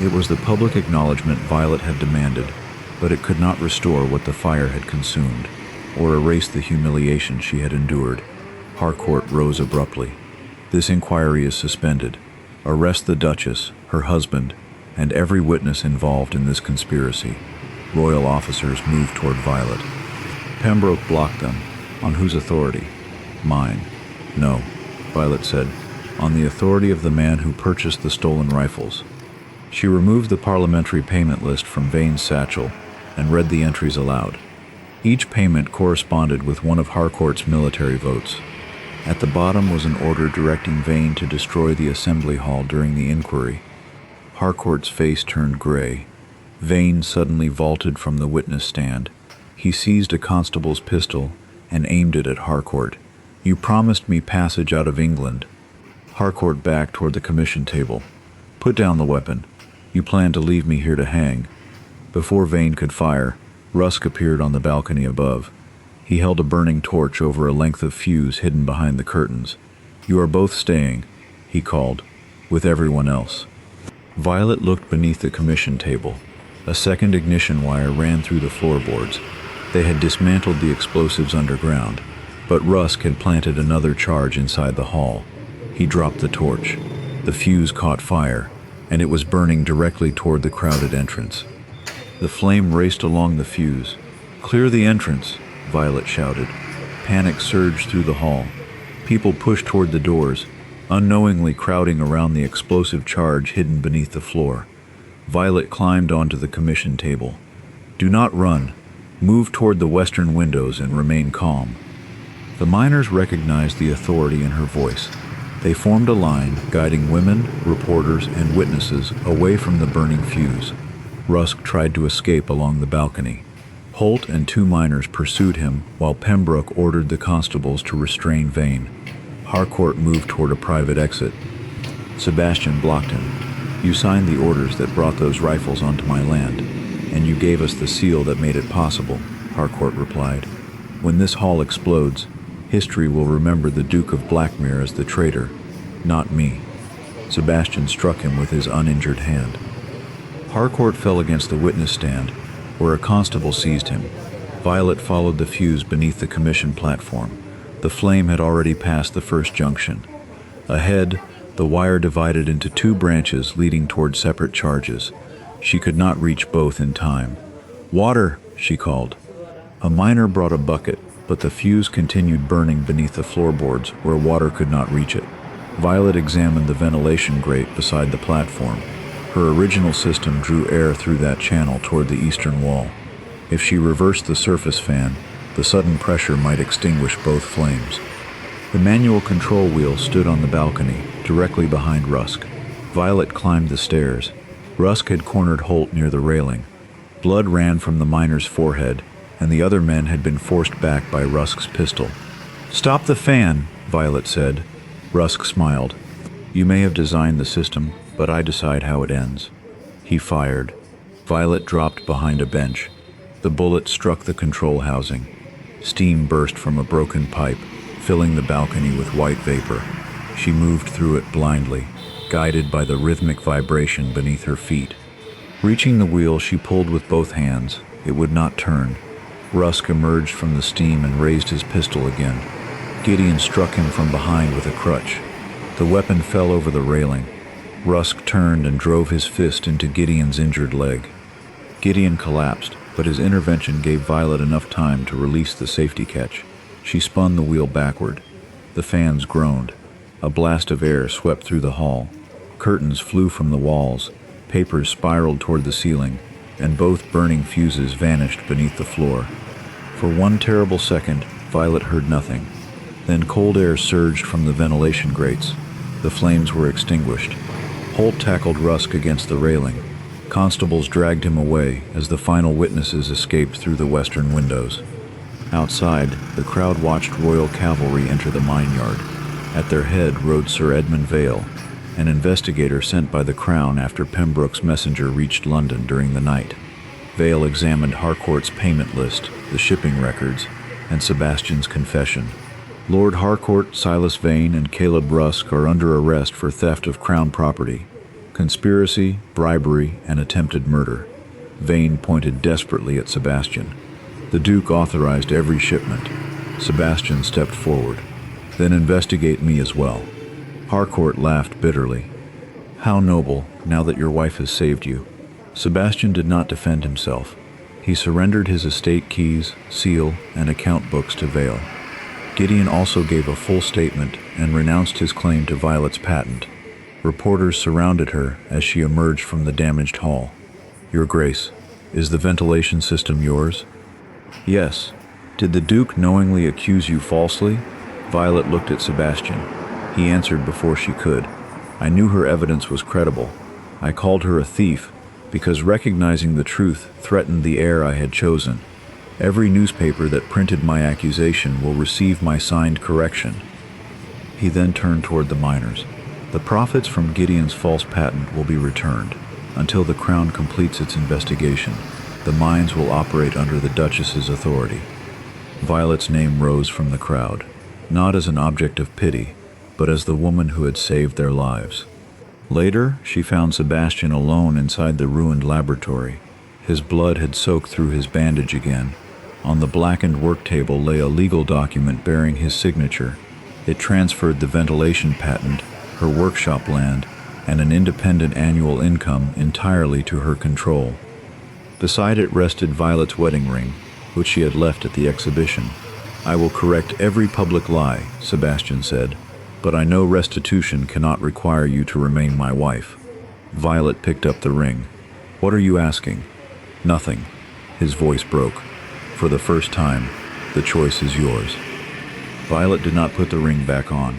It was the public acknowledgement Violet had demanded, but it could not restore what the fire had consumed, or erase the humiliation she had endured. Harcourt rose abruptly. This inquiry is suspended. Arrest the Duchess, her husband, and every witness involved in this conspiracy. Royal officers moved toward Violet. Pembroke blocked them. On whose authority? Mine. No, Violet said. On the authority of the man who purchased the stolen rifles. She removed the parliamentary payment list from Vane's satchel and read the entries aloud. Each payment corresponded with one of Harcourt's military votes. At the bottom was an order directing Vane to destroy the assembly hall during the inquiry. Harcourt's face turned gray. Vane suddenly vaulted from the witness stand. He seized a constable's pistol and aimed it at Harcourt. You promised me passage out of England. Harcourt backed toward the commission table. Put down the weapon. You plan to leave me here to hang. Before Vane could fire, Rusk appeared on the balcony above. He held a burning torch over a length of fuse hidden behind the curtains. You are both staying, he called, with everyone else. Violet looked beneath the commission table. A second ignition wire ran through the floorboards. They had dismantled the explosives underground, but Rusk had planted another charge inside the hall. He dropped the torch. The fuse caught fire, and it was burning directly toward the crowded entrance. The flame raced along the fuse. Clear the entrance, Violet shouted. Panic surged through the hall. People pushed toward the doors, unknowingly crowding around the explosive charge hidden beneath the floor. Violet climbed onto the commission table. Do not run. Move toward the western windows and remain calm. The miners recognized the authority in her voice. They formed a line, guiding women, reporters, and witnesses away from the burning fuse. Rusk tried to escape along the balcony. Holt and 2 miners pursued him, while Pembroke ordered the constables to restrain Vane. Harcourt moved toward a private exit. Sebastian blocked him. You signed the orders that brought those rifles onto my land, and you gave us the seal that made it possible, Harcourt replied. When this hall explodes, history will remember the Duke of Blackmere as the traitor, not me. Sebastian struck him with his uninjured hand. Harcourt fell against the witness stand, where a constable seized him. Violet followed the fuse beneath the commission platform. The flame had already passed the first junction. Ahead, the wire divided into 2 branches leading toward separate charges. She could not reach both in time. "Water!" she called. A miner brought a bucket, but the fuse continued burning beneath the floorboards where water could not reach it. Violet examined the ventilation grate beside the platform. Her original system drew air through that channel toward the eastern wall. If she reversed the surface fan, the sudden pressure might extinguish both flames. The manual control wheel stood on the balcony, directly behind Rusk. Violet climbed the stairs. Rusk had cornered Holt near the railing. Blood ran from the miner's forehead, and the other men had been forced back by Rusk's pistol. "Stop the fan," Violet said. Rusk smiled. "You may have designed the system, but I decide how it ends." He fired. Violet dropped behind a bench. The bullet struck the control housing. Steam burst from a broken pipe, filling the balcony with white vapor. She moved through it blindly, guided by the rhythmic vibration beneath her feet. Reaching the wheel, she pulled with both hands. It would not turn. Rusk emerged from the steam and raised his pistol again. Gideon struck him from behind with a crutch. The weapon fell over the railing. Rusk turned and drove his fist into Gideon's injured leg. Gideon collapsed, but his intervention gave Violet enough time to release the safety catch. She spun the wheel backward. The fans groaned. A blast of air swept through the hall. Curtains flew from the walls. Papers spiraled toward the ceiling, and both burning fuses vanished beneath the floor. For one terrible second, Violet heard nothing. Then cold air surged from the ventilation grates. The flames were extinguished. Holt tackled Rusk against the railing. Constables dragged him away as the final witnesses escaped through the western windows. Outside, the crowd watched Royal Cavalry enter the mine yard. At their head rode Sir Edmund Vale, an investigator sent by the Crown after Pembroke's messenger reached London during the night. Vale examined Harcourt's payment list, the shipping records, and Sebastian's confession. Lord Harcourt, Silas Vane, and Caleb Rusk are under arrest for theft of Crown property, conspiracy, bribery, and attempted murder. Vane pointed desperately at Sebastian. The Duke authorized every shipment. Sebastian stepped forward. "Then investigate me as well." Harcourt laughed bitterly. "How noble, now that your wife has saved you." Sebastian did not defend himself. He surrendered his estate keys, seal, and account books to Vale. Gideon also gave a full statement and renounced his claim to Violet's patent. Reporters surrounded her as she emerged from the damaged hall. "Your Grace, is the ventilation system yours?" "Yes." "Did the Duke knowingly accuse you falsely?" Violet looked at Sebastian. He answered before she could. "I knew her evidence was credible. I called her a thief because recognizing the truth threatened the heir I had chosen. Every newspaper that printed my accusation will receive my signed correction." He then turned toward the miners. "The profits from Gideon's false patent will be returned. Until the Crown completes its investigation, the mines will operate under the Duchess's authority." Violet's name rose from the crowd, not as an object of pity, but as the woman who had saved their lives. Later, she found Sebastian alone inside the ruined laboratory. His blood had soaked through his bandage again. On the blackened work table lay a legal document bearing his signature. It transferred the ventilation patent, her workshop land, and an independent annual income entirely to her control. Beside it rested Violet's wedding ring, which she had left at the exhibition. "I will correct every public lie," Sebastian said, "but I know restitution cannot require you to remain my wife." Violet picked up the ring. "What are you asking?" "Nothing." His voice broke. "For the first time, the choice is yours." Violet did not put the ring back on.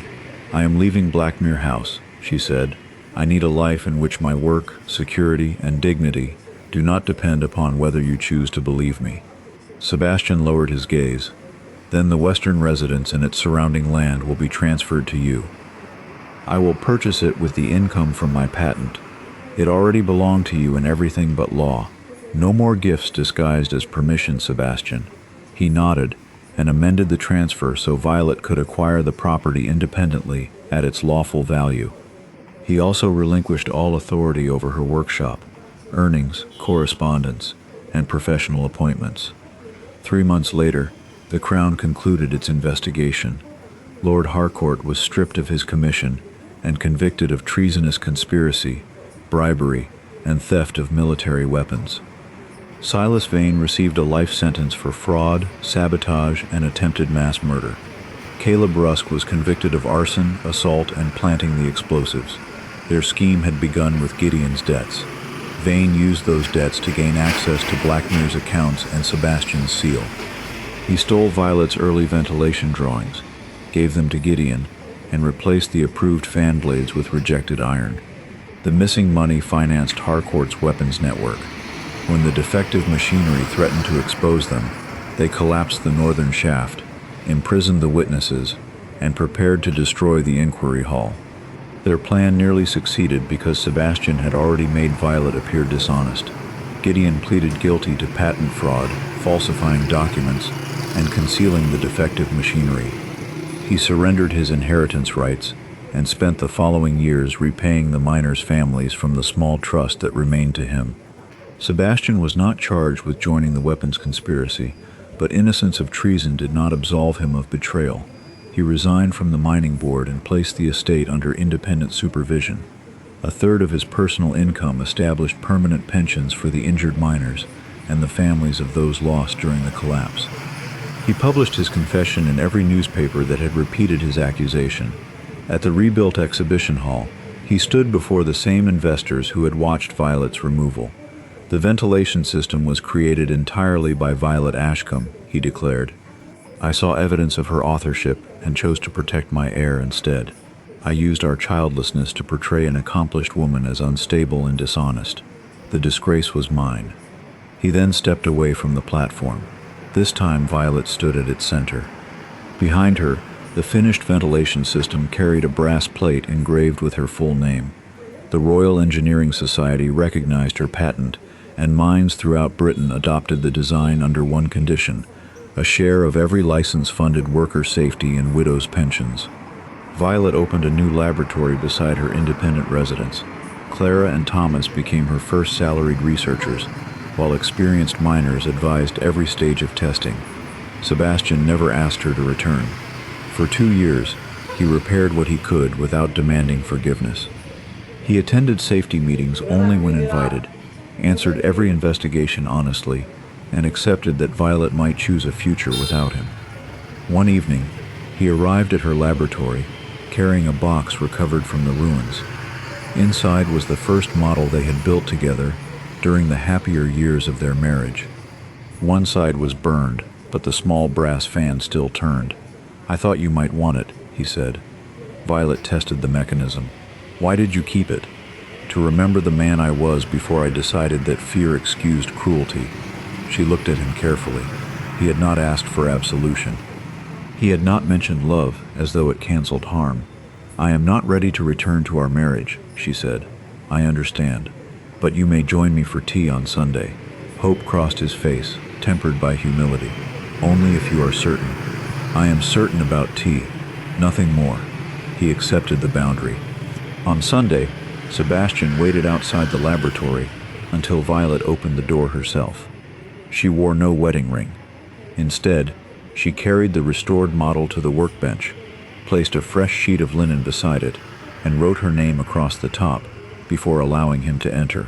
"I am leaving Blackmere House," she said. "I need a life in which my work, security, and dignity do not depend upon whether you choose to believe me." Sebastian lowered his gaze. "Then the western residence and its surrounding land will be transferred to you. I will purchase it with the income from my patent. It already belonged to you in everything but law. No more gifts disguised as permission, Sebastian." He nodded and amended the transfer so Violet could acquire the property independently at its lawful value. He also relinquished all authority over her workshop, earnings, correspondence, and professional appointments. 3 months later, the Crown concluded its investigation. Lord Harcourt was stripped of his commission and convicted of treasonous conspiracy, bribery, and theft of military weapons. Silas Vane received a life sentence for fraud, sabotage, and attempted mass murder. Caleb Rusk was convicted of arson, assault, and planting the explosives. Their scheme had begun with Gideon's debts. Vane used those debts to gain access to Blackmere's accounts and Sebastian's seal. He stole Violet's early ventilation drawings, gave them to Gideon, and replaced the approved fan blades with rejected iron. The missing money financed Harcourt's weapons network. When the defective machinery threatened to expose them, they collapsed the northern shaft, imprisoned the witnesses, and prepared to destroy the inquiry hall. Their plan nearly succeeded because Sebastian had already made Violet appear dishonest. Gideon pleaded guilty to patent fraud, falsifying documents, and concealing the defective machinery. He surrendered his inheritance rights and spent the following years repaying the miners' families from the small trust that remained to him. Sebastian was not charged with joining the weapons conspiracy, but innocence of treason did not absolve him of betrayal. He resigned from the mining board and placed the estate under independent supervision. A third of his personal income established permanent pensions for the injured miners and the families of those lost during the collapse. He published his confession in every newspaper that had repeated his accusation. At the rebuilt exhibition hall, he stood before the same investors who had watched Violet's removal. The ventilation system was created entirely by Violet Ashcombe, he declared. I saw evidence of her authorship and chose to protect my heir instead. I used our childlessness to portray an accomplished woman as unstable and dishonest. The disgrace was mine. He then stepped away from the platform. This time Violet stood at its center. Behind her, the finished ventilation system carried a brass plate engraved with her full name. The Royal Engineering Society recognized her patent, and mines throughout Britain adopted the design under one condition: a share of every license-funded worker safety and widows' pensions. Violet opened a new laboratory beside her independent residence. Clara and Thomas became her first salaried researchers, while experienced miners advised every stage of testing. Sebastian never asked her to return. For 2 years, he repaired what he could without demanding forgiveness. He attended safety meetings only when invited, answered every investigation honestly, and accepted that Violet might choose a future without him. One evening, he arrived at her laboratory, carrying a box recovered from the ruins. Inside was the first model they had built together during the happier years of their marriage. One side was burned, but the small brass fan still turned. I thought you might want it, he said. Violet tested the mechanism. Why did you keep it? To remember the man I was before I decided that fear excused cruelty. She looked at him carefully. He had not asked for absolution. He had not mentioned love, as though it canceled harm. I am not ready to return to our marriage, she said. I understand. But you may join me for tea on Sunday. Hope crossed his face, tempered by humility. Only if you are certain. I am certain about tea, nothing more. He accepted the boundary. On Sunday, Sebastian waited outside the laboratory until Violet opened the door herself. She wore no wedding ring. Instead, she carried the restored model to the workbench, placed a fresh sheet of linen beside it, and wrote her name across the top before allowing him to enter.